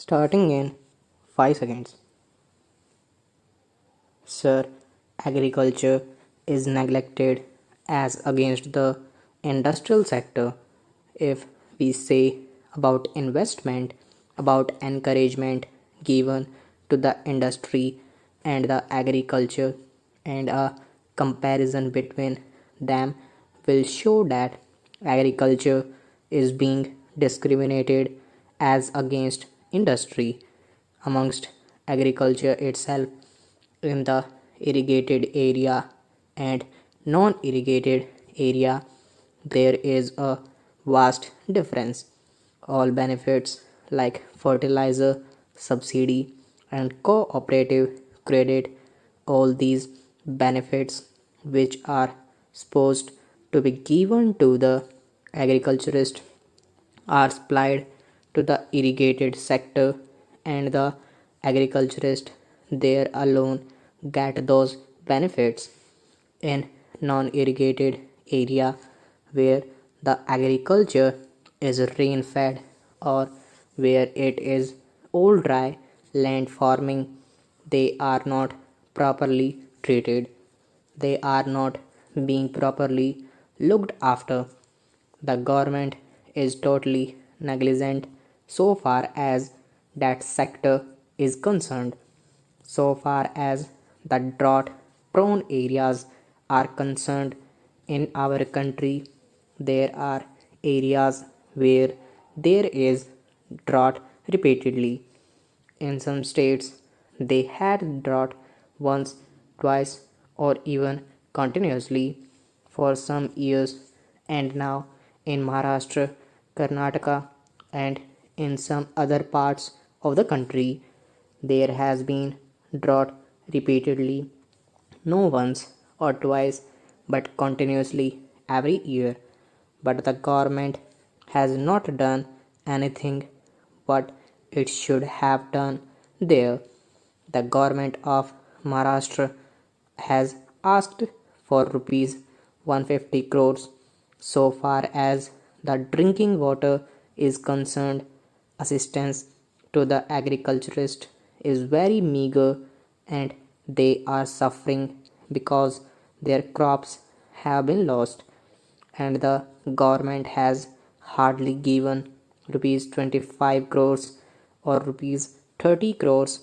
Starting in 5 seconds. Sir, agriculture is neglected as against the industrial sector. If we say about investment, about encouragement given to the industry and the agriculture, and a comparison between them will show that agriculture is being discriminated as against industry amongst agriculture itself in the irrigated area and non-irrigated area there is a vast difference. All benefits like fertilizer subsidy and cooperative credit, all these benefits which are supposed to be given to the agriculturist are supplied to the irrigated sector, and the agriculturist there alone get those benefits. In non-irrigated area where the agriculture is rain fed or where it is all dry land farming, they are not properly treated, they are not being properly looked after. The government is totally negligent so far as that sector is concerned. So far as the drought prone areas are concerned in our country, there are areas where there is drought repeatedly. In some states, they had drought once, twice, or even continuously for some years, and now in Maharashtra, Karnataka, and in some other parts of the country, there has been drought repeatedly, no once or twice, but continuously every year. But the government has not done anything what it should have done there. The government of Maharashtra has asked for rupees 150 crores. So far as the drinking water is concerned, assistance to the agriculturist is very meager and they are suffering because their crops have been lost, and the government has hardly given rupees 25 crores or rupees 30 crores,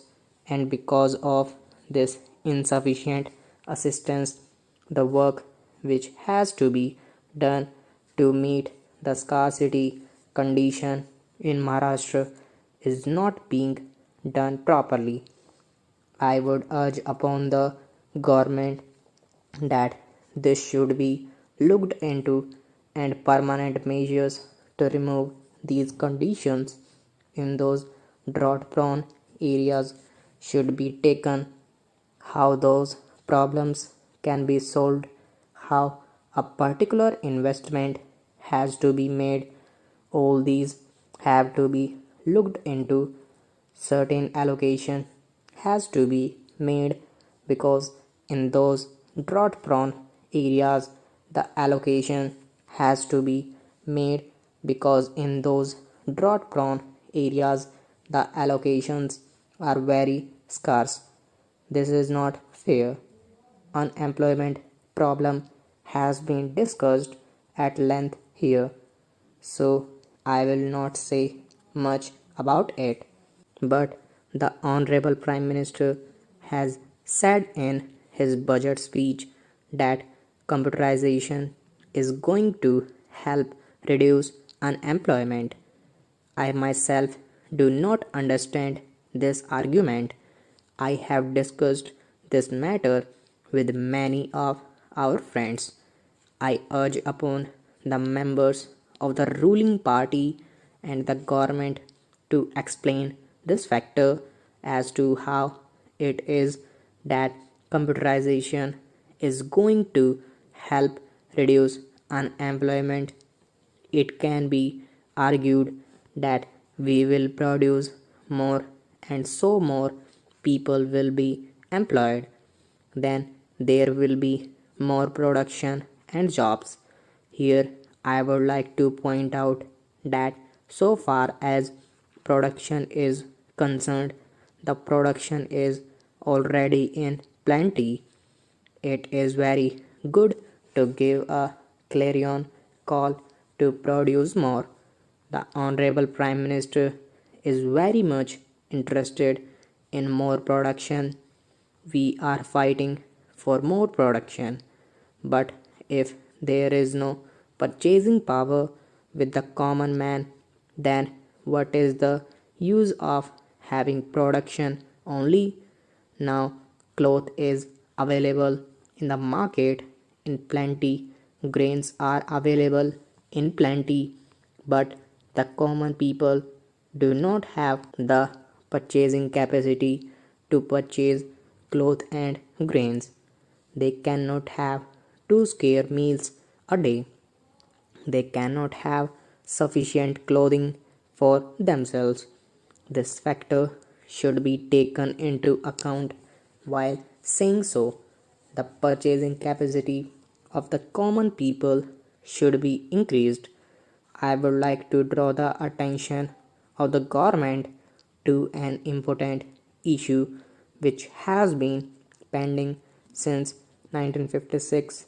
and because of this insufficient assistance, the work which has to be done to meet the scarcity condition in Maharashtra is not being done properly. I would urge upon the government that this should be looked into and permanent measures to remove these conditions in those drought prone areas should be taken. How those problems can be solved, how a particular investment has to be made, all these have to be looked into. Certain allocation has to be made because in those drought prone areas the allocation has to be made because in those drought prone areas the allocations are very scarce. This is not fair. Unemployment problem has been discussed at length here, so I will not say much about it. But the Honorable Prime Minister has said in his budget speech that computerization is going to help reduce unemployment. I myself do not understand this argument. I have discussed this matter with many of our friends. I urge upon the members of the ruling party and the government to explain this factor as to how it is that computerization is going to help reduce unemployment. It can be argued that we will produce more and so more people will be employed, then there will be more production and jobs. Here I would like to point out that so far as production is concerned, the production is already in plenty. It is very good to give a clarion call to produce more. The Honorable Prime Minister is very much interested in more production. We are fighting for more production. But if there is no purchasing power with the common man, then what is the use of having production only? Now, cloth is available in the market in plenty, grains are available in plenty, but the common people do not have the purchasing capacity to purchase cloth and grains. They cannot have two square meals a day. They cannot have sufficient clothing for themselves. This factor should be taken into account while saying so. The purchasing capacity of the common people should be increased. I would like to draw the attention of the government to an important issue which has been pending since 1956.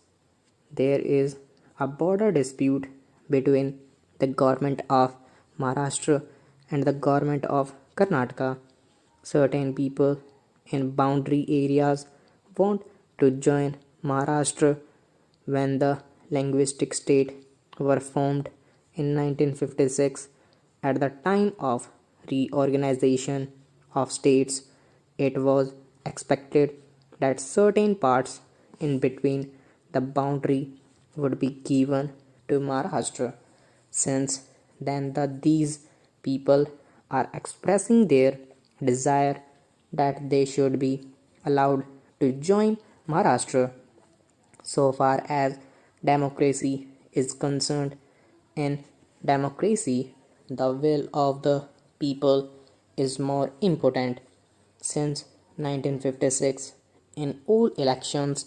There is a border dispute between the government of Maharashtra and the government of Karnataka. Certain people in boundary areas want to join Maharashtra when the linguistic state were formed in 1956. At the time of reorganization of states, it was expected that certain parts in between the boundary would be given to Maharashtra. Since then, these people are expressing their desire that they should be allowed to join Maharashtra. So far as democracy is concerned, in democracy, the will of the people is more important. Since 1956, in all elections,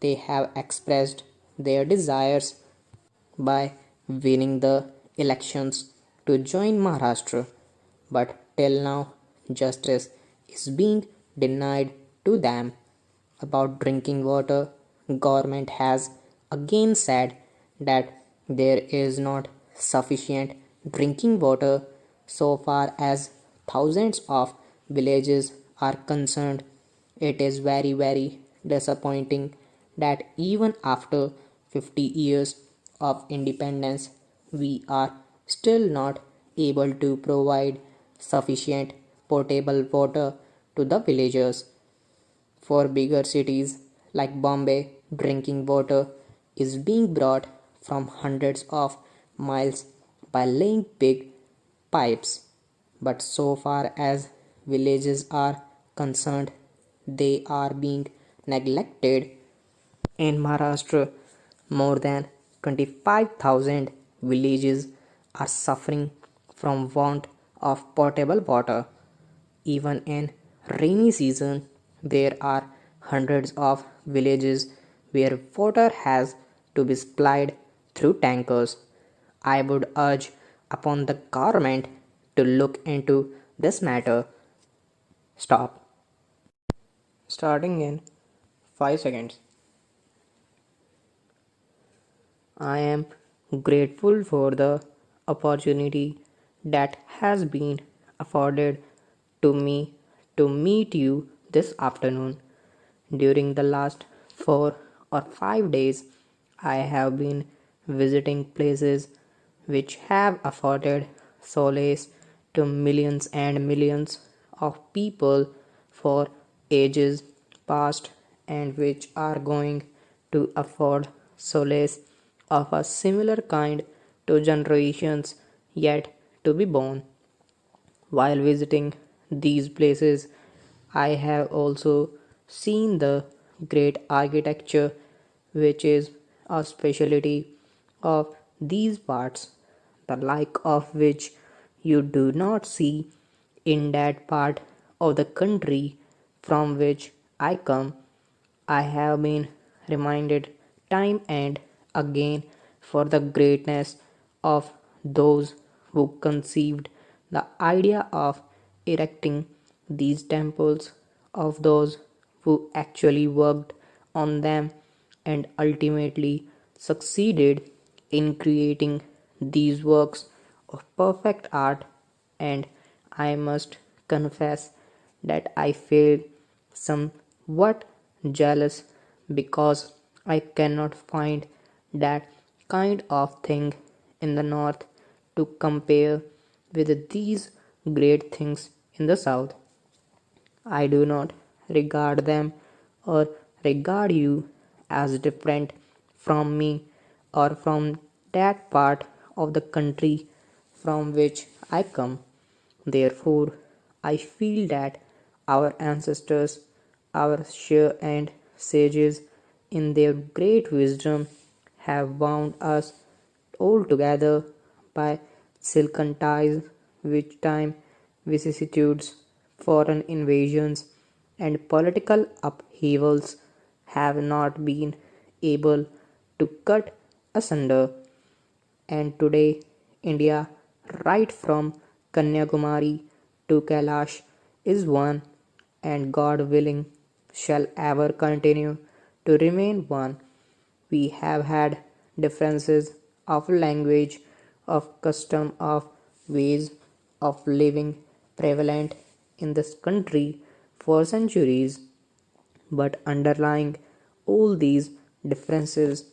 they have expressed their desires by winning the elections to join Maharashtra. But till now, justice is being denied to them. About drinking water, government has again said that there is not sufficient drinking water so far as thousands of villages are concerned. It is very disappointing that even after 50 years of independence, we are still not able to provide sufficient potable water to the villagers. For bigger cities like Bombay, drinking water is being brought from hundreds of miles by laying big pipes. But so far as villages are concerned, they are being neglected. In Maharashtra, more than 25,000 villages are suffering from want of potable water. Even in rainy season, there are hundreds of villages where water has to be supplied through tankers. I would urge upon the government to look into this matter. Stop. Starting in 5 seconds. I am grateful for the opportunity that has been afforded to me to meet you this afternoon. During the last 4 or 5 days, I have been visiting places which have afforded solace to millions and millions of people for ages past and which are going to afford solace of a similar kind to generations yet to be born. While visiting these places, I have also seen the great architecture which is a specialty of these parts, the like of which you do not see in that part of the country from which I come. I have been reminded time and again for the greatness of those who conceived the idea of erecting these temples of those who actually worked on them and ultimately succeeded in creating these works of perfect art. And I must confess that I feel somewhat jealous because I cannot find that kind of thing in the north to compare with these great things in the south. I do not regard them or regard you as different from me or from that part of the country from which I come. Therefore, I feel that our ancestors, our seer and sages, in their great wisdom, have bound us all together by silken ties, which time vicissitudes, foreign invasions, and political upheavals have not been able to cut asunder. And today, India, right from Kanyakumari to Kailash, is one, and God willing, shall ever continue to remain one. We have had differences of language, of custom, of ways of living prevalent in this country for centuries, but underlying all these differences,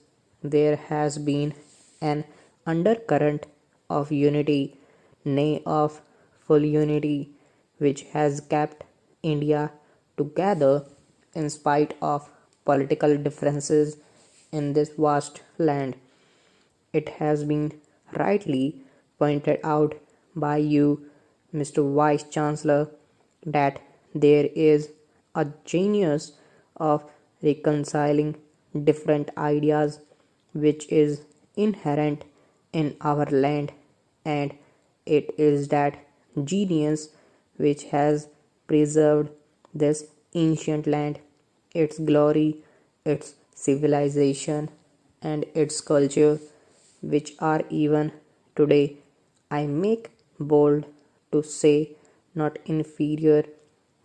there has been an undercurrent of unity, nay, of full unity, which has kept India together in spite of political differences in this vast land. It has been rightly pointed out by you, Mr. Vice Chancellor, that there is a genius of reconciling different ideas which is inherent in our land, and it is that genius which has preserved this ancient land, its glory, its civilization, and its culture, which are even today, I make bold to say, not inferior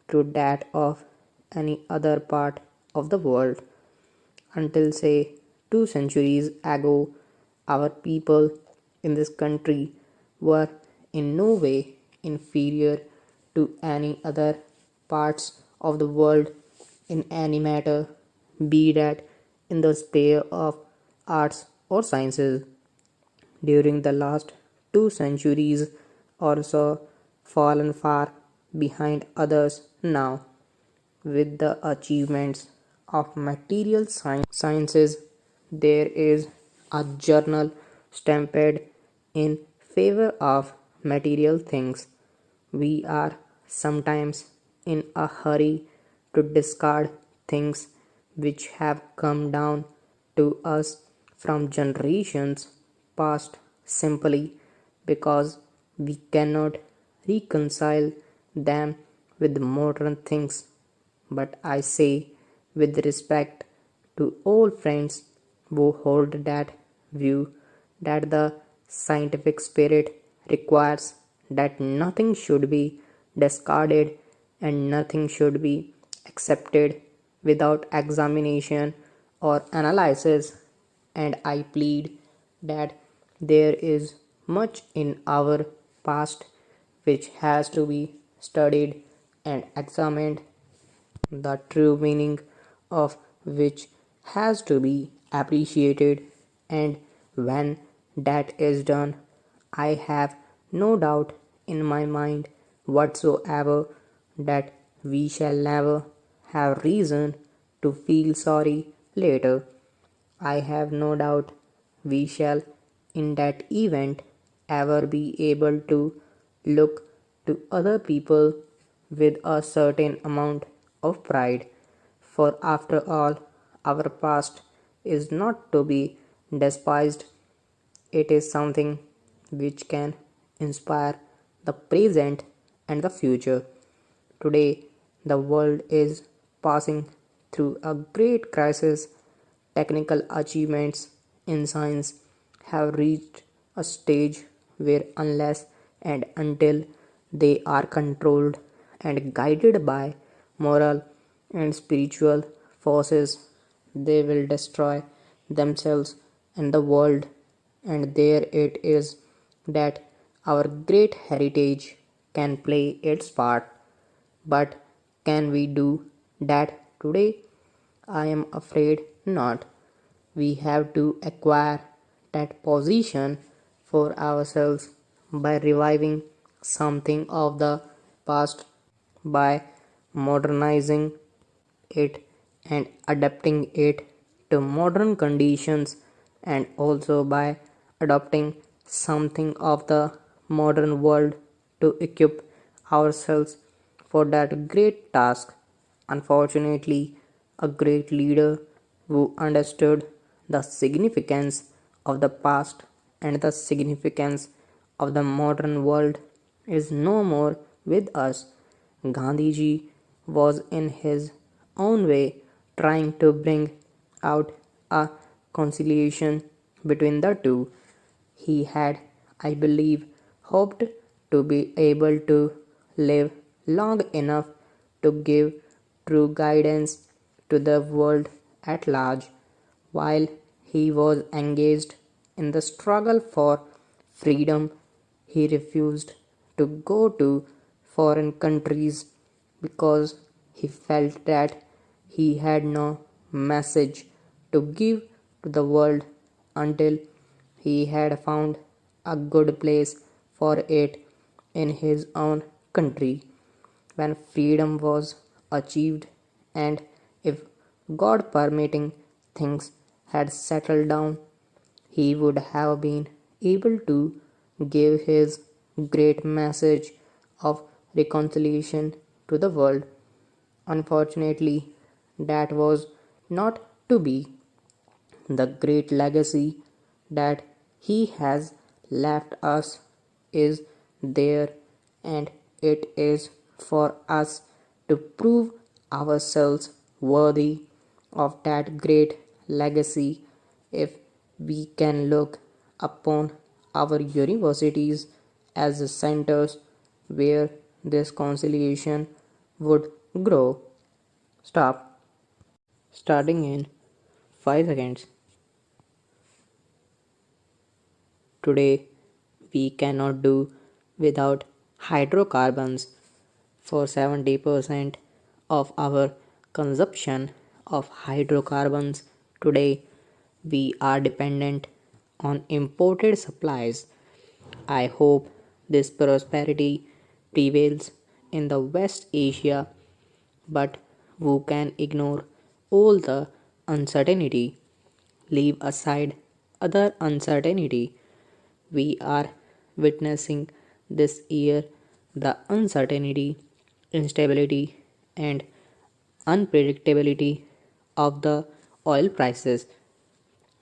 to that of any other part of the world. Until, say, 2 centuries ago, our people in this country were in no way inferior to any other parts of the world in any matter, be that in the sphere of arts or sciences. During the last 2 centuries or so, fallen far behind others now, with the achievements of material sciences, there is a journal stamped in favor of material things. We are sometimes in a hurry to discard things which have come down to us from generations past simply because we cannot reconcile them with modern things. But I say, with respect to all friends who hold that view, that the scientific spirit requires that nothing should be discarded and nothing should be accepted without examination or analysis, and I plead that there is much in our past which has to be studied and examined, the true meaning of which has to be appreciated, and when that is done, I have no doubt in my mind whatsoever that we shall never have reason to feel sorry later. I have no doubt we shall, in that event, ever be able to look to other people with a certain amount of pride, for after all, our past is not to be despised. It is something which can inspire the present and the future. Today, the world is passing through a great crisis. Technical achievements in science have reached a stage where, unless and until They are controlled and guided by moral and spiritual forces. They will destroy themselves and the world. And there it is that our great heritage can play its part. But can we do that today? I am afraid not. We have to acquire that position for ourselves by reviving something of the past, by modernizing it and adapting it to modern conditions, and also by adopting something of the modern world to equip ourselves for that great task. Unfortunately, a great leader who understood the significance of the past and the significance of the modern world is no more with us. Gandhiji was in his own way trying to bring out a conciliation between the two. He had, I believe, hoped to be able to live long enough to give true guidance to the world at large. While he was engaged in the struggle for freedom, he refused to go to foreign countries because he felt that he had no message to give to the world until he had found a good place for it in his own country. When freedom was achieved, and if God permitting things had settled down, he would have been able to give his great message of reconciliation to the world. Unfortunately, that was not to be. The great legacy that he has left us is there, and it is for us to prove ourselves worthy of that great legacy. If we can look upon our universities as the centers where this conciliation would grow. Stop. Starting in 5 seconds. Today, we cannot do without hydrocarbons. For 70% of our consumption of hydrocarbons today, we are dependent on imported supplies. I hope this prosperity prevails in the West Asia, but who can ignore all the uncertainty? Leave aside other uncertainty. We are witnessing this year the uncertainty, instability, and unpredictability of the oil prices.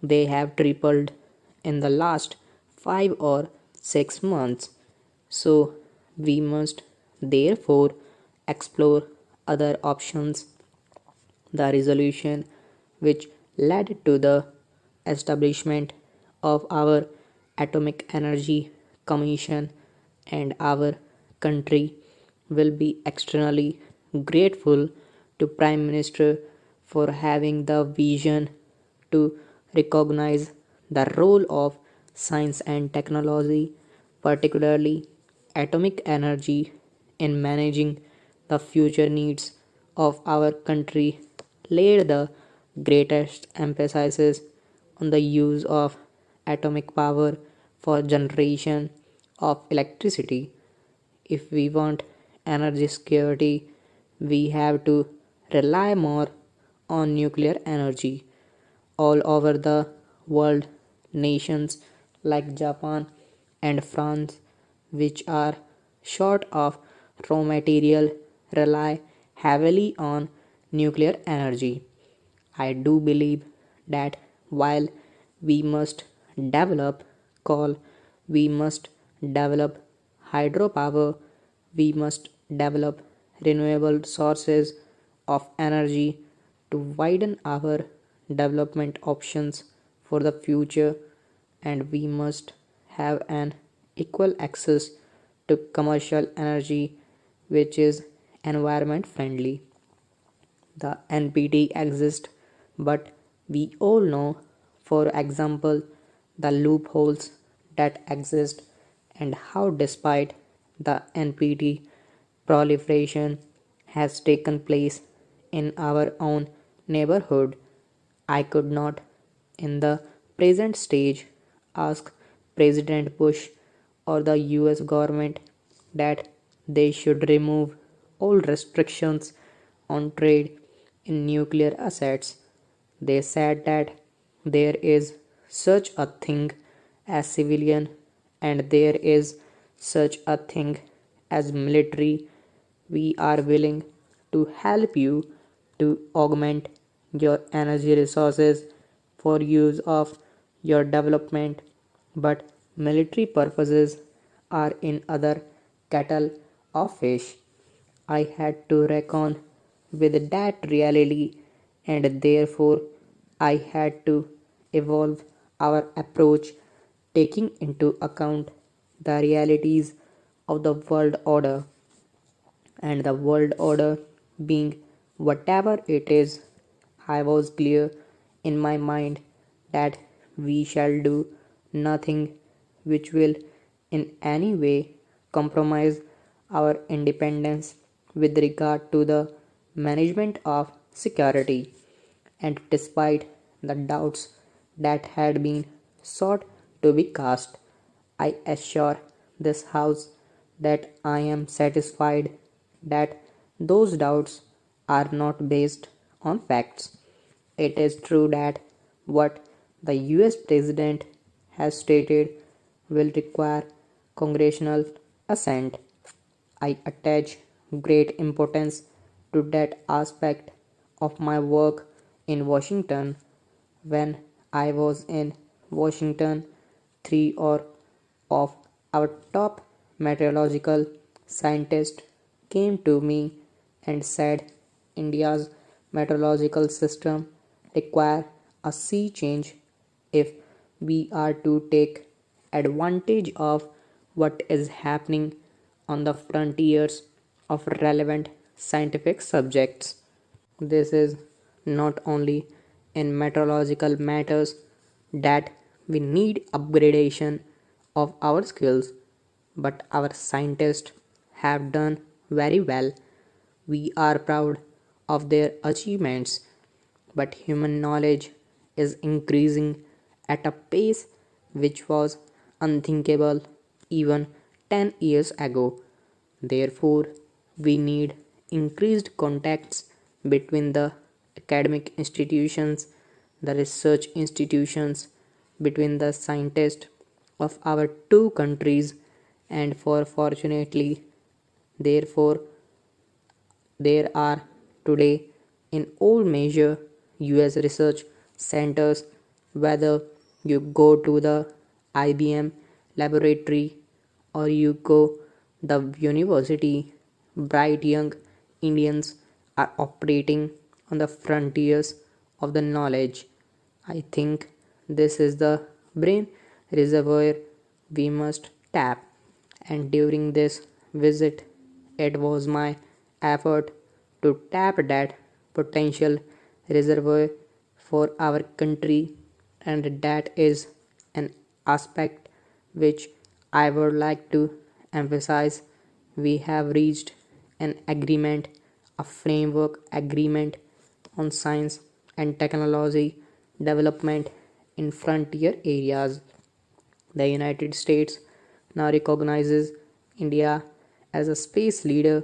They have tripled in the last 5 or 6 months. So, we must therefore explore other options. The resolution which led to the establishment of our Atomic Energy Commission and our country will be extremely grateful to Prime Minister for having the vision to recognize the role of science and technology, particularly atomic energy, in managing the future needs of our country, laid the greatest emphasis on the use of atomic power for generation of electricity. If we want energy security, we have to rely more on nuclear energy. All over the world, nations like Japan and France, which are short of raw material, rely heavily on nuclear energy. I do believe that while we must develop coal, we must develop hydropower, we must develop renewable sources of energy to widen our development options for the future, and we must have an equal access to commercial energy which is environment friendly. The NPT exists, but we all know, for example, the loopholes that exist and how, despite the NPT proliferation has taken place in our own neighborhood, I could not, in the present stage, ask President Bush or the US government that they should remove all restrictions on trade in nuclear assets. They said that there is such a thing as civilian and there is such a thing as military. We are willing to help you to augment your energy resources for use of your development, but military purposes are in other kettle of fish. I had to reckon with that reality, and therefore I had to evolve our approach, taking into account the realities of the world order, and the world order being whatever it is. I was clear in my mind that we shall do nothing which will in any way compromise our independence with regard to the management of security. And despite the doubts that had been sought to be cast, I assure this House that I am satisfied that those doubts are not based on facts. It is true that what the US President has stated will require congressional assent. I attach great importance to that aspect of my work in Washington. When I was in Washington, three or of our top meteorological scientists came to me and said India's meteorological system require a sea change if we are to take advantage of what is happening on the frontiers of relevant scientific subjects. This is not only in meteorological matters that we need upgradation of our skills, but our scientists have done very well. We are proud of their achievements, but human knowledge is increasing at a pace which was unthinkable even 10 years ago. Therefore, we need increased contacts between the academic institutions, the research institutions, between the scientists of our two countries, and for fortunately, therefore, there are today in all major US research centers, whether you go to the IBM laboratory or you go the university, bright young Indians are operating on the frontiers of the knowledge. I think this is the brain reservoir we must tap, and during this visit, it was my effort to tap that potential reservoir for our country, and that is an aspect which I would like to emphasize. We have reached an agreement, a framework agreement on science and technology development in frontier areas. The United States now recognizes India as a space leader.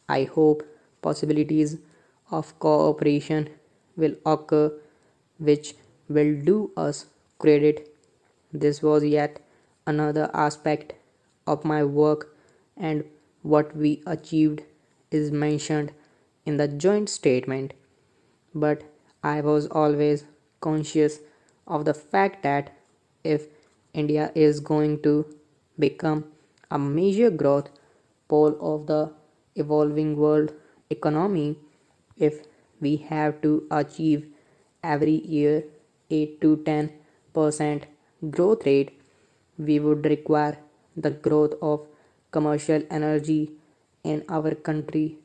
I hope possibilities of cooperation will occur which will do us credit. This was yet another aspect of my work, and what we achieved is mentioned in the joint statement. But I was always conscious of the fact that if India is going to become a major growth pole of the evolving world economy, if we have to achieve every year 8 to 10% growth rate, we would require the growth of commercial energy in our country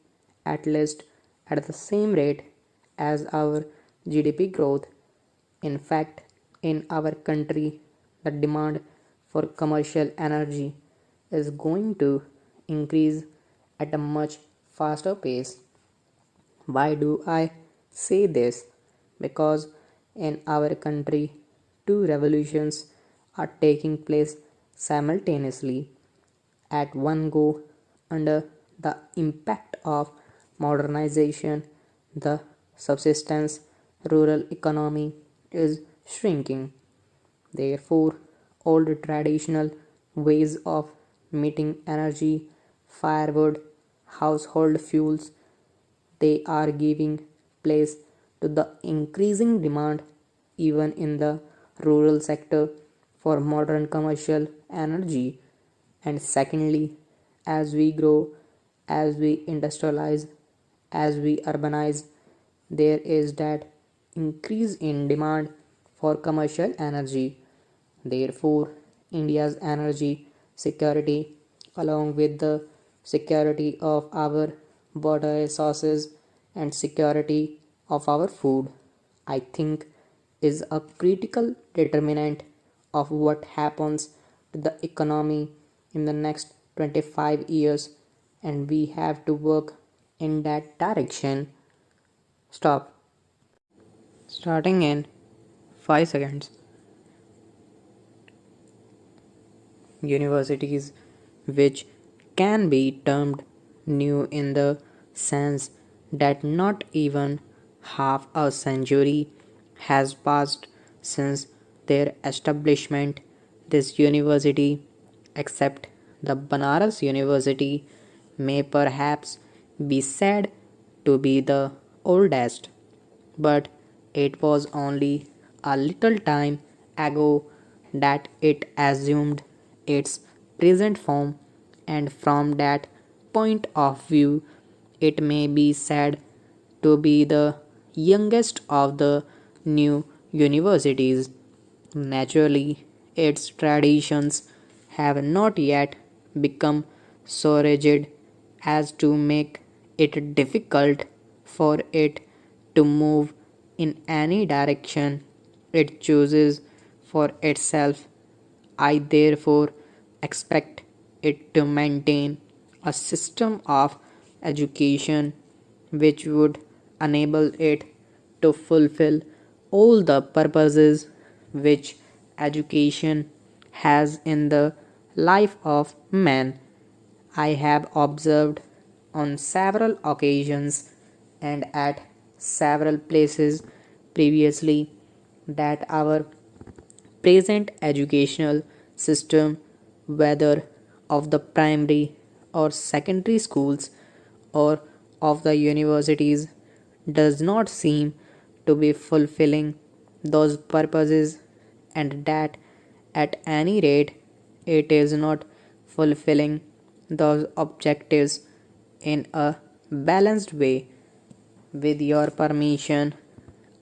at least at the same rate as our GDP growth. In fact, in our country, the demand for commercial energy is going to increase at a much faster pace. Why do I say this? Because in our country, two revolutions are taking place simultaneously at one go under the impact of modernization. The subsistence rural economy is shrinking. Therefore, old traditional ways of meeting energy, firewood, household fuels, they are giving place to the increasing demand even in the rural sector for modern commercial energy. And secondly, as we grow, as we industrialize, as we urbanize, there is that increase in demand for commercial energy. Therefore, India's energy security, along with the security of our water resources and security of our food, I think is a critical determinant of what happens to the economy in the next 25 years, and we have to work in that direction. Stop. Starting in 5 seconds. Universities, which can be termed new in the sense that not even half a century has passed since their establishment. This university, except the Banaras University, may perhaps be said to be the oldest, but it was only a little time ago that it assumed its present form, and from that point of view, it may be said to be the youngest of the new universities. Naturally, its traditions have not yet become so rigid as to make it difficult for it to move in any direction it chooses for itself. I therefore expect it to maintain a system of education which would enable it to fulfill all the purposes which education has in the life of man. I have observed on several occasions and at several places previously that our present educational system, whether of the primary or secondary schools or of the universities, does not seem to be fulfilling those purposes, and that at any rate it is not fulfilling those objectives in a balanced way. With your permission,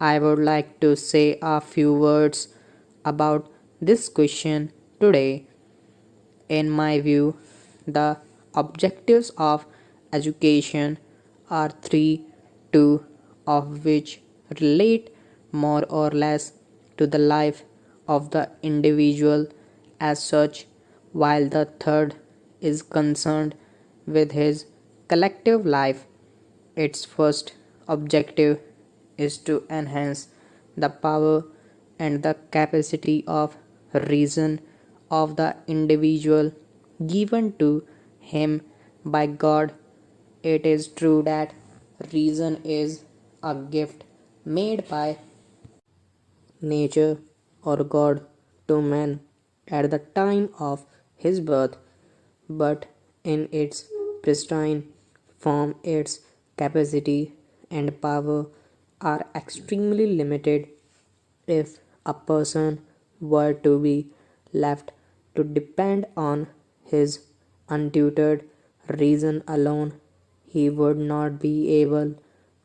I would like to say a few words about this question today. In my view, the objectives of education are three, two of which relate more or less to the life of the individual as such, while the third is concerned with his collective life. Its first objective is to enhance the power and the capacity of reason of the individual given to him by God. It is true that reason is a gift made by nature or God to man at the time of his birth, but in its pristine form, its capacity and power are extremely limited. If a person were to be left to depend on his untutored reason alone, he would not be able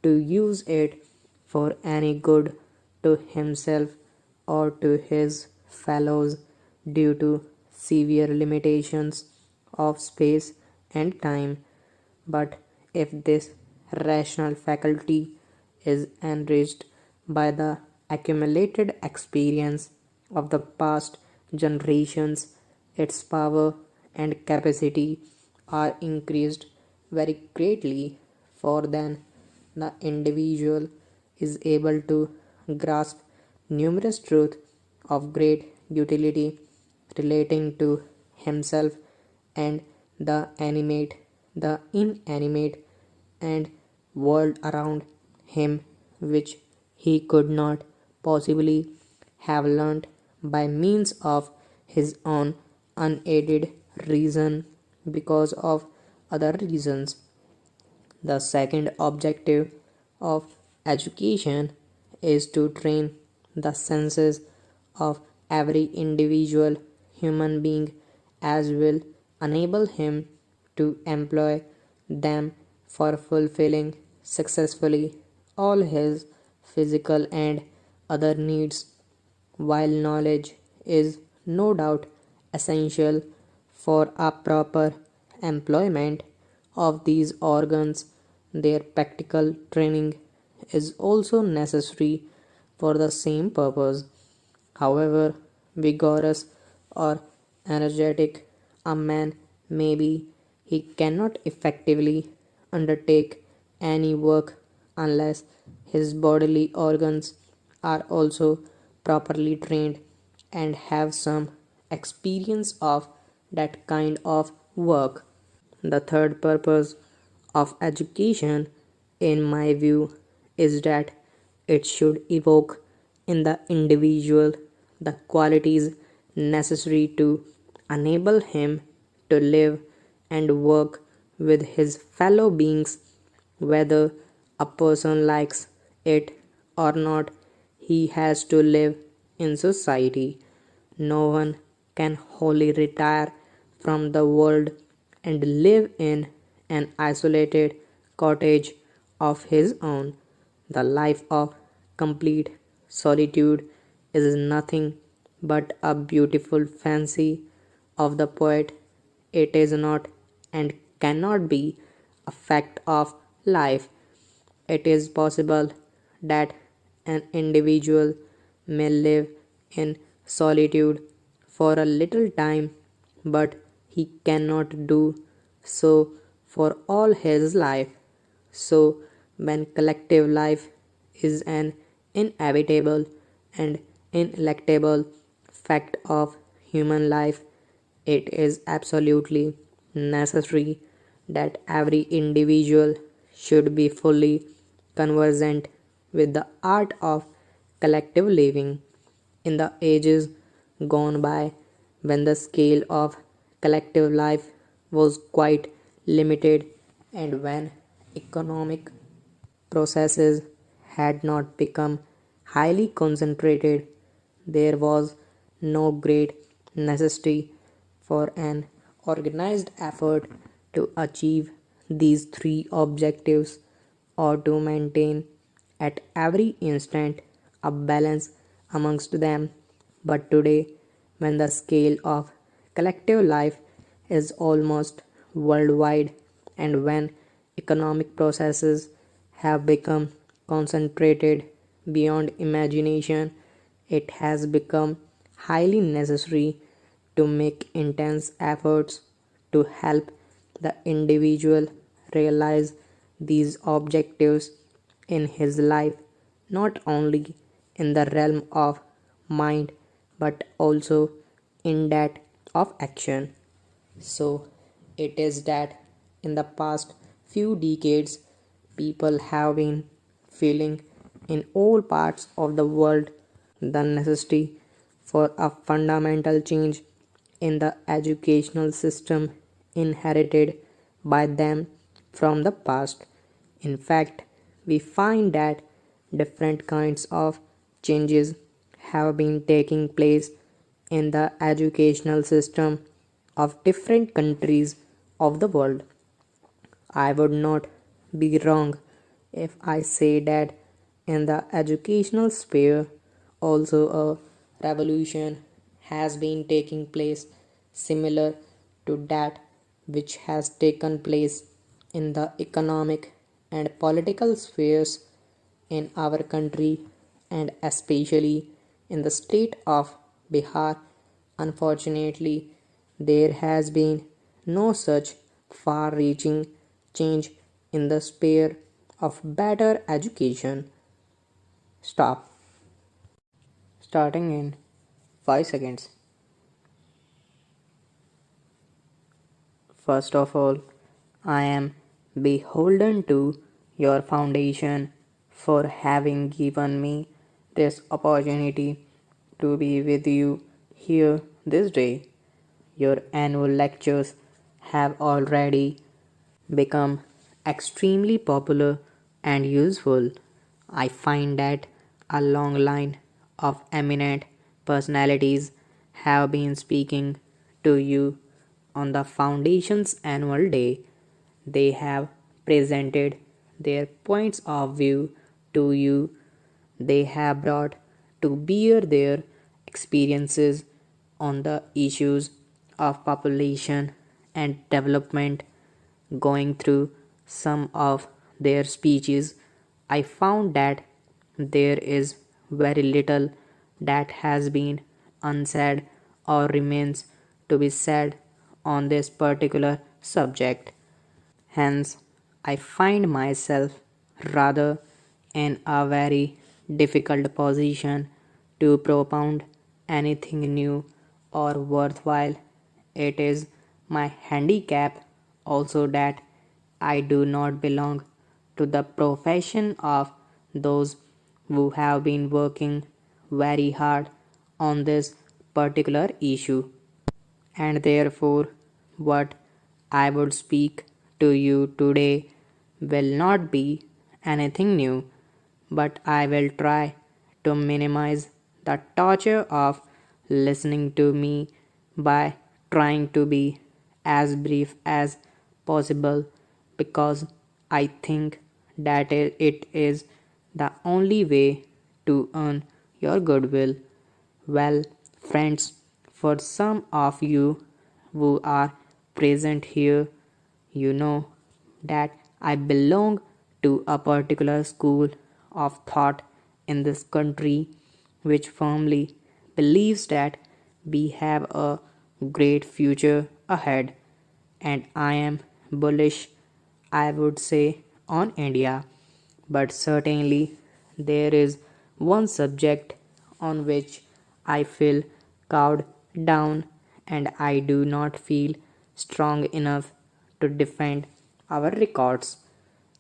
to use it for any good to himself or to his fellows due to severe limitations of space and time. But if this rational faculty is enriched by the accumulated experience of the past generations, its power and capacity are increased very greatly, for then the individual is able to grasp numerous truths of great utility relating to himself and the animate, the inanimate, and world around him, which he could not possibly have learnt by means of his own unaided reason because of other reasons. The second objective of education is to train the senses of every individual human being as will enable him to employ them for fulfilling successfully all his physical and other needs. While knowledge is no doubt essential for a proper employment of these organs, their practical training is also necessary for the same purpose. However vigorous or energetic a man may be, he cannot effectively undertake any work unless his bodily organs are also properly trained and have some experience of that kind of work. The third purpose of education, in my view, is that it should evoke in the individual the qualities necessary to enable him to live and work with his fellow beings, whether a person likes it or not. He has to live in society. No one can wholly retire from the world and live in an isolated cottage of his own. The life of complete solitude is nothing but a beautiful fancy of the poet. It is not and cannot be a fact of life. It is possible that an individual may live in solitude for a little time, but he cannot do so for all his life. So, when collective life is an inevitable and ineluctable fact of human life, it is absolutely necessary that every individual should be fully conversant with the art of collective living. In the ages gone by, when the scale of collective life was quite limited and when economic processes had not become highly concentrated, there was no great necessity for an organized effort to achieve these three objectives or to maintain at every instant a balance amongst them. But today, when the scale of collective life is almost worldwide and when economic processes have become concentrated beyond imagination, it has become highly necessary to make intense efforts to help the individual realize these objectives in his life, not only in the realm of mind but also in that of action. So, it is that in the past few decades, people have been feeling in all parts of the world the necessity for a fundamental change in the educational system inherited by them from the past. In fact, we find that different kinds of changes have been taking place in the educational system of different countries of the world. I would not be wrong if I say that in the educational sphere also a revolution has been taking place similar to that which has taken place in the economic and political spheres in our country and especially in the state of Bihar. Unfortunately, there has been no such far reaching change in the sphere of better education. Stop. Starting in 5 seconds. First of all, I am beholden to your foundation for having given me this opportunity to be with you here this day. Your annual lectures have already become extremely popular and useful. I find that a long line of eminent personalities have been speaking to you on the Foundation's annual day. They have presented their points of view to you. They have brought to bear their experiences on the issues of population and development. Going through some of their speeches, I found that there is very little that has been unsaid or remains to be said on this particular subject. Hence, I find myself rather in a very difficult position to propound anything new or worthwhile. It is my handicap also that I do not belong to the profession of those who have been working very hard on this particular issue, and therefore what I would speak to you today will not be anything new, but I will try to minimize the torture of listening to me by trying to be as brief as possible because I think that it is the only way to earn your goodwill. Well, friends, for some of you who are present here, you know that I belong to a particular school of thought in this country which firmly believes that we have a great future ahead, and I am bullish, I would say, on India. But certainly, there is one subject on which I feel cowed down and I do not feel strong enough to defend our records,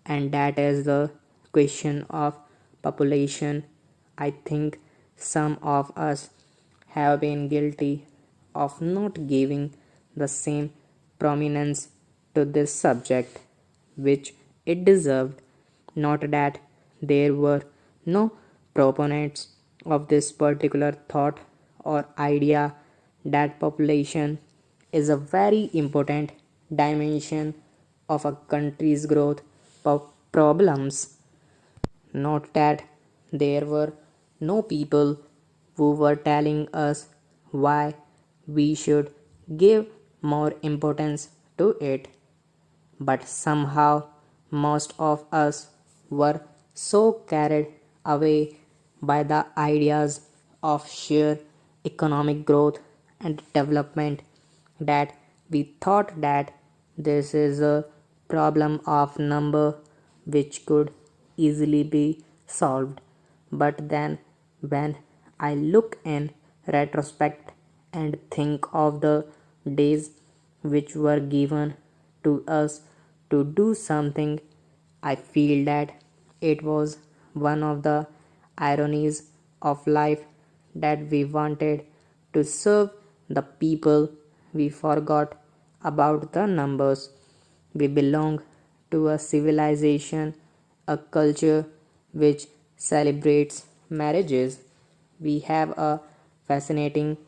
and that is the question of population. I think some of us have been guilty of not giving the same prominence to this subject which it deserved. Not that there were no proponents of this particular thought or idea that population is a very important dimension of a country's growth problems. Not that there were no people who were telling us why we should give more importance to it, but somehow most of us were so carried away by the ideas of sheer economic growth and development that we thought that this is a problem of number which could easily be solved. But then, when I look in retrospect and think of the days which were given to us to do something, I feel that it was one of the ironies of life that we wanted to serve the people. We forgot about the numbers. We belong to a civilization, a culture which celebrates marriages. We have a fascinating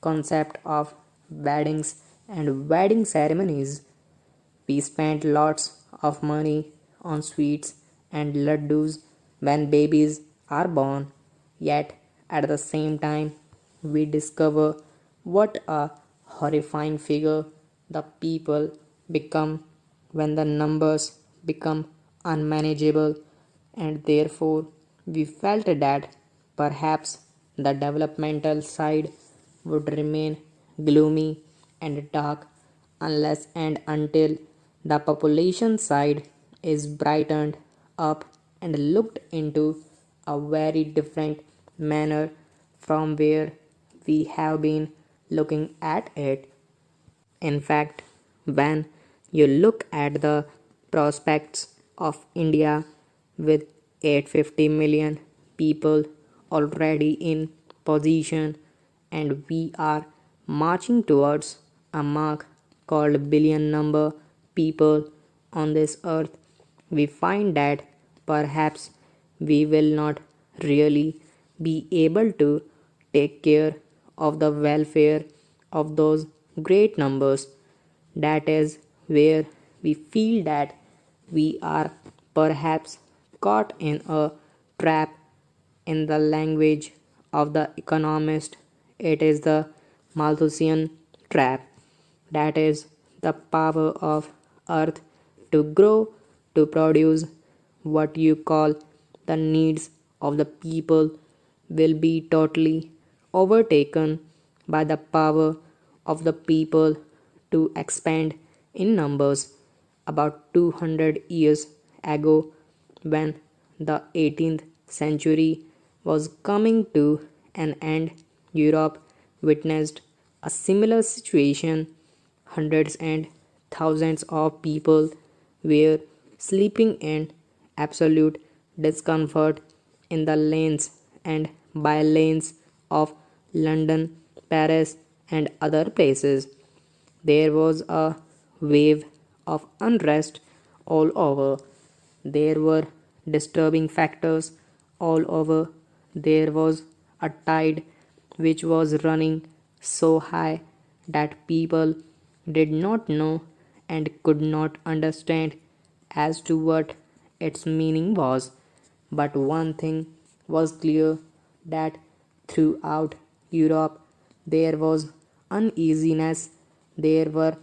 concept of weddings and wedding ceremonies. We spend lots of money on sweets and laddus when babies are born, yet at the same time, we discover what a horrifying figure the people become when the numbers become unmanageable, and therefore we felt that perhaps the developmental side would remain gloomy and dark unless and until the population side is brightened up and looked into a very different manner from where we have been looking at it. In fact, when you look at the prospects of India with 850 million people already in position, and we are marching towards a mark called billion number people on this earth, we find that perhaps we will not really be able to take care of the welfare of those great numbers. That is where we feel that we are perhaps caught in a trap. In the language of the economist, it is the Malthusian trap. That is the power of earth to grow, to produce what you call the needs of the people will be totally overtaken by the power of the people to expand in numbers. About 200 years ago, when the 18th century was coming to an end, Europe witnessed a similar situation. Hundreds and thousands of people were sleeping in absolute discomfort in the lanes and by lanes of London, Paris, and other places. There was a wave of unrest all over. There were disturbing factors all over. There was a tide which was running so high that people did not know and could not understand as to what its meaning was. But one thing was clear, that throughout Europe there was uneasiness, there were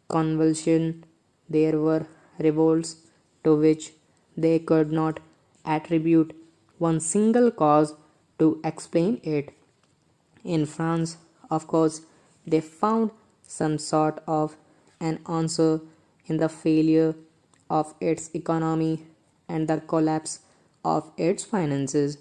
convulsions, there were revolts to which they could not attribute one single cause to explain it. In France, of course, they found some sort of an answer in the failure of its economy and the collapse of its finances,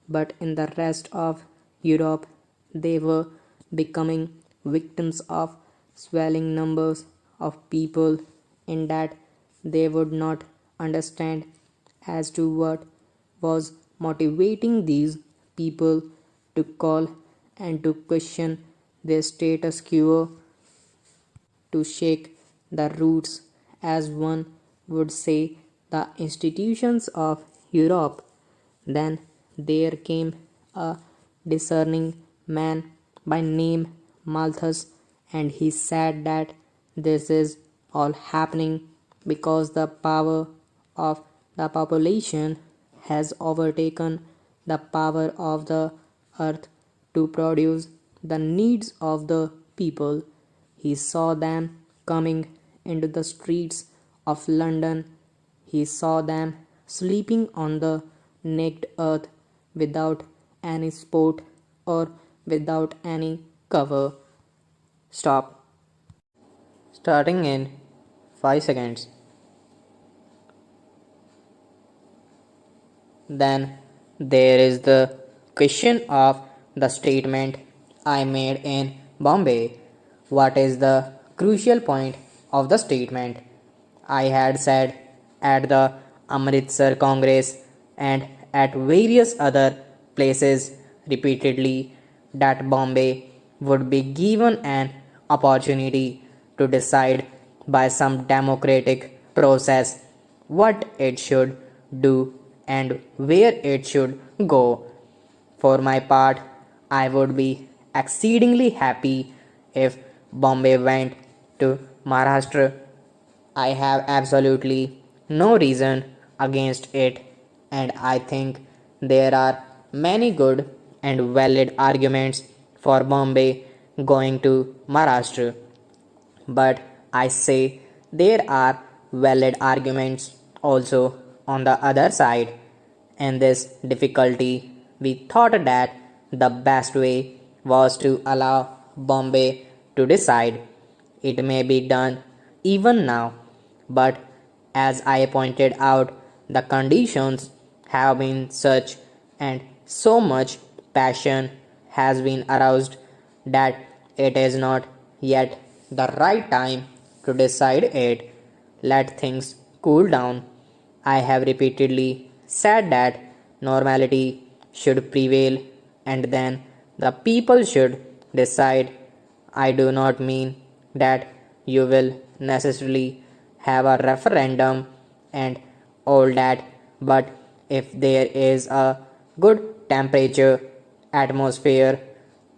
but in the rest of Europe, they were becoming victims of swelling numbers of people, in that they would not understand as to what was motivating these people to call and to question their status quo, to shake the roots, as one would say, the institutions of Europe. Then there came a discerning man by name Malthus, and he said that this is all happening because the power of the population has overtaken the power of the earth to produce the needs of the people. He saw them coming into the streets of London. He saw them sleeping on the naked earth without any support or without any cover. Stop. Starting in 5 seconds. Then there is the question of the statement I made in Bombay. What is the crucial point of the statement? I had said at the Amritsar Congress and at various other places repeatedly that Bombay would be given an opportunity to decide by some democratic process what it should do and where it should go. For my part, I would be exceedingly happy if Bombay went to Maharashtra. I have absolutely no reason against it, and I think there are many good and valid arguments for Bombay going to Maharashtra. But I say there are valid arguments also on the other side. In this difficulty, we thought that the best way was to allow Bombay to decide. It may be done even now, but as I pointed out, the conditions have been such and so much passion has been aroused that it is not yet the right time to decide it. Let things cool down. I have repeatedly said that normality should prevail and then the people should decide. I do not mean that you will necessarily have a referendum and all that, but if there is a good temperature atmosphere,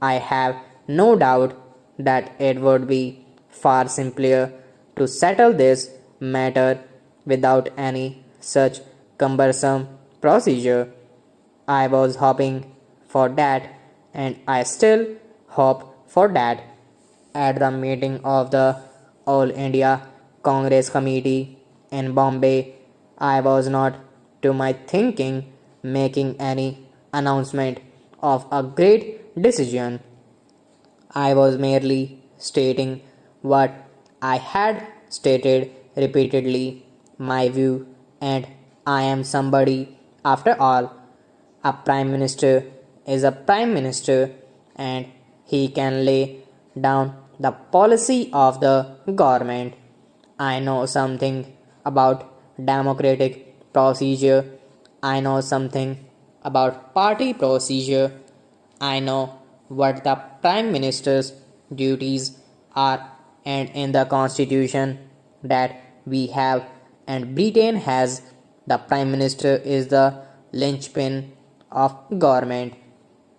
I have no doubt that it would be far simpler to settle this matter without any such cumbersome procedure. I was hoping for that, and I still hope for that. At the meeting of the All India Congress Committee in Bombay, I was not, to my thinking, making any announcement of a great decision. I was merely stating what I had stated repeatedly, my view, and I am somebody after all. A prime minister is a prime minister and he can lay down the policy of the government. I know something about democratic procedure. I know something about party procedure. I know what the Prime Minister's duties are, and in the Constitution that we have, and Britain has, the Prime Minister is the linchpin of government.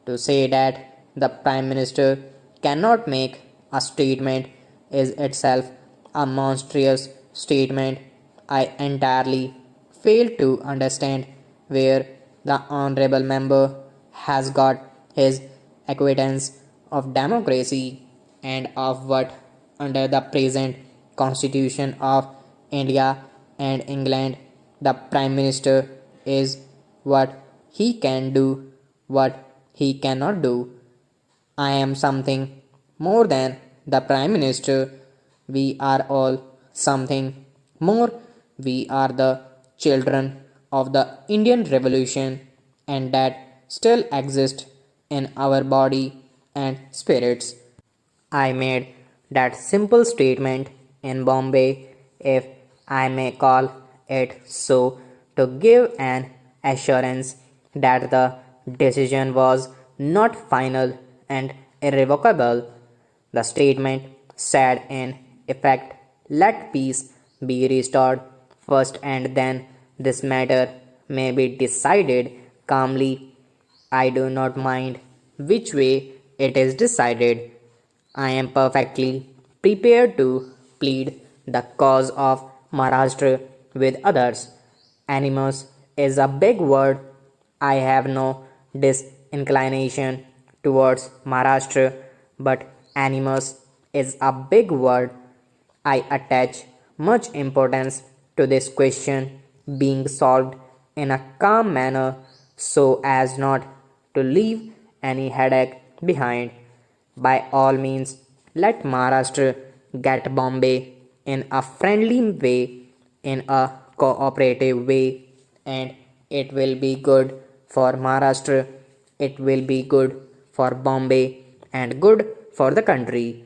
To say that the Prime Minister cannot make a statement is itself a monstrous statement. I entirely fail to understand where the honorable member has got his acquaintance of democracy and of what under the present constitution of India and England the prime minister is, what he can do, what he cannot do. I am something more than the Prime Minister. We are all something more. We are the children of the Indian Revolution, and that still exist in our body and spirits. I made that simple statement in Bombay, if I may call it so, to give an assurance that the decision was not final and irrevocable. The statement said in effect, let peace be restored first and then this matter may be decided calmly. I do not mind which way it is decided. I am perfectly prepared to plead the cause of Maharashtra with others. Animus is a big word. I have no disinclination towards Maharashtra, but animus is a big word. I attach much importance to this question being solved in a calm manner so as not to leave any headache behind. By all means, let Maharashtra get Bombay in a friendly way, in a cooperative way, and it will be good for Maharashtra, it will be good for Bombay, and good for the country.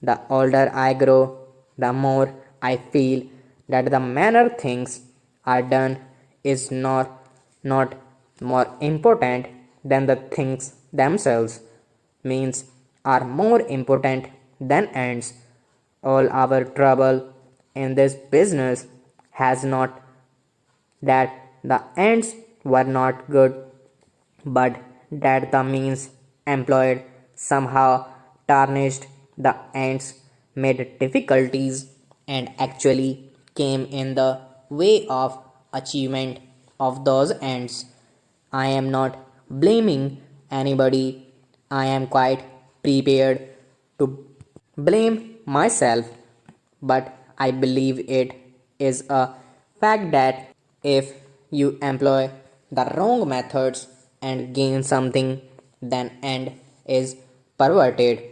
The older I grow, the more I feel that the manner things are done is not more important than the things themselves, means are more important than ends. All our trouble in this business has not that the ends were not good, but that the means employed somehow tarnished the ends, made difficulties, and actually came in the way of achievement of those ends. I am not blaming anybody. I am quite prepared to blame myself, but I believe it is a fact that if you employ the wrong methods and gain something, then end is perverted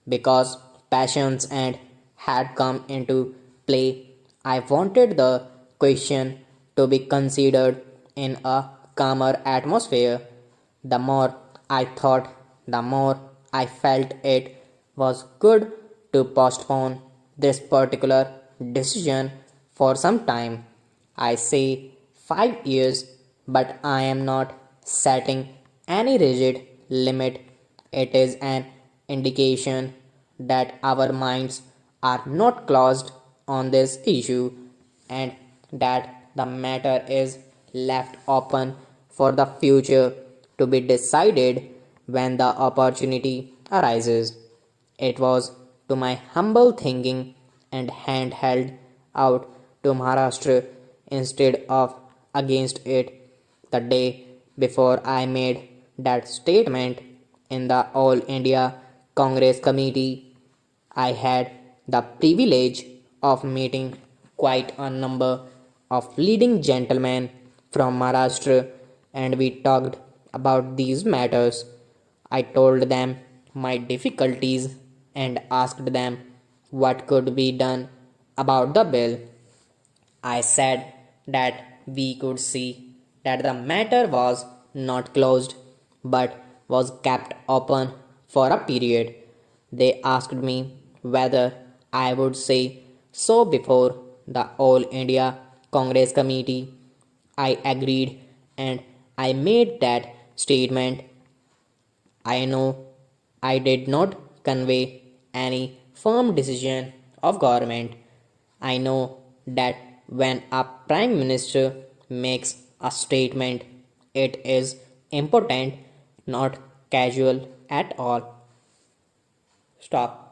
because passions and had come into play. I wanted the question to be considered in a calmer atmosphere. The more I thought, the more I felt it was good to postpone this particular decision for some time. I say 5 years, but I am not setting any rigid limit. It is an indication that our minds are not closed on this issue and that the matter is left open for the future to be decided when the opportunity arises. It was to my humble thinking and hand held out to Maharashtra instead of against it the day before I made that statement in the All India Congress Committee. I had the privilege of meeting quite a number of leading gentlemen from Maharashtra and we talked about these matters. I told them my difficulties and asked them what could be done about the bill. I said that we could see that the matter was not closed but was kept open for a period. They asked me whether I would say so before the All India Congress Committee. I agreed and I made that statement. I know I did not convey any firm decision of government. I know that when a prime minister makes a statement, it is important, not casual at all. Stop.